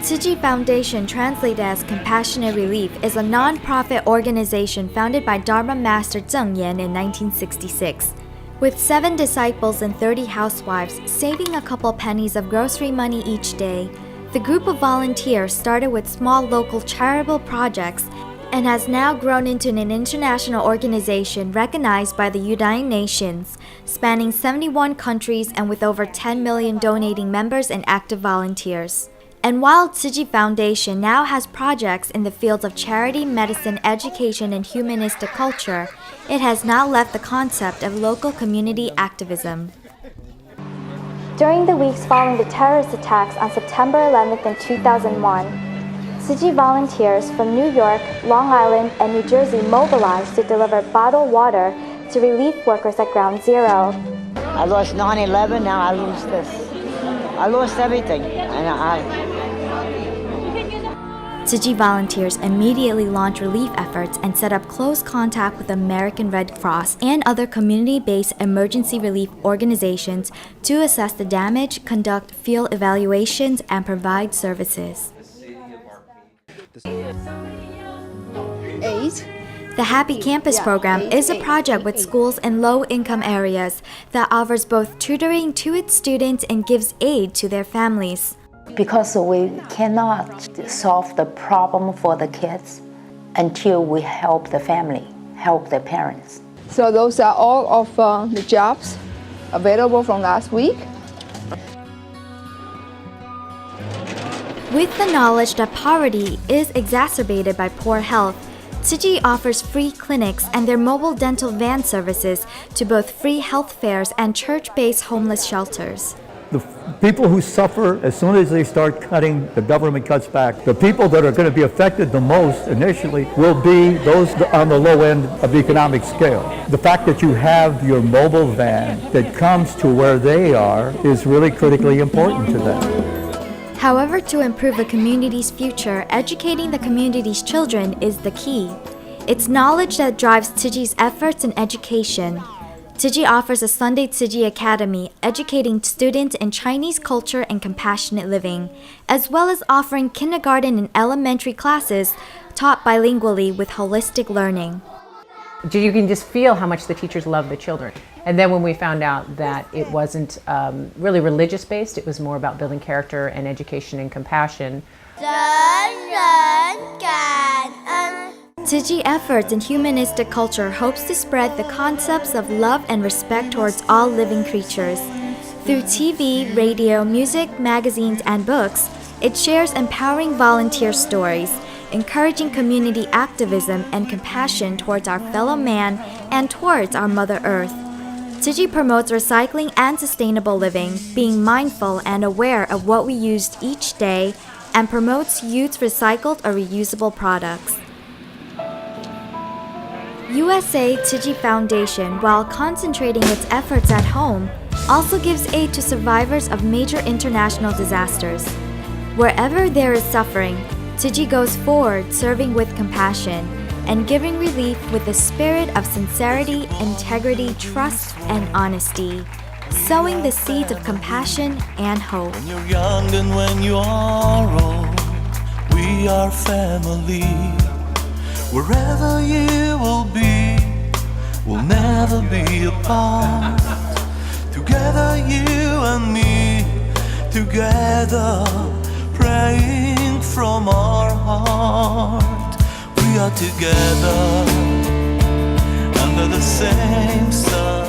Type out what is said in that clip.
Tzuchi Foundation, translated as Compassionate Relief, is a non-profit organization founded by Dharma Master Zheng Yan in 1966. With 7 disciples and 30 housewives, saving a couple pennies of grocery money each day, the group of volunteers started with small local charitable projects and has now grown into an international organization recognized by the United Nations, spanning 71 countries and with over 10 million donating members and active volunteers. And while Tzuchi Foundation now has projects in the fields of charity, medicine, education, and humanistic culture, it has not left the concept of local community activism. During the weeks following the terrorist attacks on September 11th in 2001, Tzuchi volunteers from New York, Long Island, and New Jersey mobilized to deliver bottled water to relief workers at Ground Zero. I lost 9/11, now I lose this. I lost everything, Tzuchi volunteers immediately launched relief efforts and set up close contact with the American Red Cross and other community-based emergency relief organizations to assess the damage, conduct field evaluations, and provide services. The Happy Campus program is a project with schools in low-income areas that offers both tutoring to its students and gives aid to their families. Because we cannot solve the problem for the kids until we help the family, help the parents. So those are all of the jobs available from last week. With the knowledge that poverty is exacerbated by poor health, Tzuchi offers free clinics and their mobile dental van services to both free health fairs and church-based homeless shelters. The people who suffer as soon as they start cutting, the government cuts back. The people that are going to be affected the most initially will be those on the low end of economic scale. The fact that you have your mobile van that comes to where they are is really critically important to them. However, to improve a community's future, educating the community's children is the key. It's knowledge that drives Tzuchi's efforts in education. Tzuchi offers a Sunday Tzuchi Academy, educating students in Chinese culture and compassionate living, as well as offering kindergarten and elementary classes taught bilingually with holistic learning. You can just feel how much the teachers love the children. And then when we found out that it wasn't really religious-based, it was more about building character and education and compassion. Tzuchi efforts in humanistic culture hopes to spread the concepts of love and respect towards all living creatures. Through TV, radio, music, magazines, and books, it shares empowering volunteer stories, encouraging community activism and compassion towards our fellow man and towards our Mother Earth. Tzuchi promotes recycling and sustainable living, being mindful and aware of what we use each day, and promotes youth's recycled or reusable products. USA Tzuchi Foundation, while concentrating its efforts at home, also gives aid to survivors of major international disasters. Wherever there is suffering, Tzuchi goes forward serving with compassion and giving relief with the spirit of sincerity, integrity, trust, and honesty, sowing the seeds of compassion and hope. When you're young and when you are old, we are family. Wherever you will be, we'll never be apart. Together you and me, together praying from our heart. We are together under the same sun.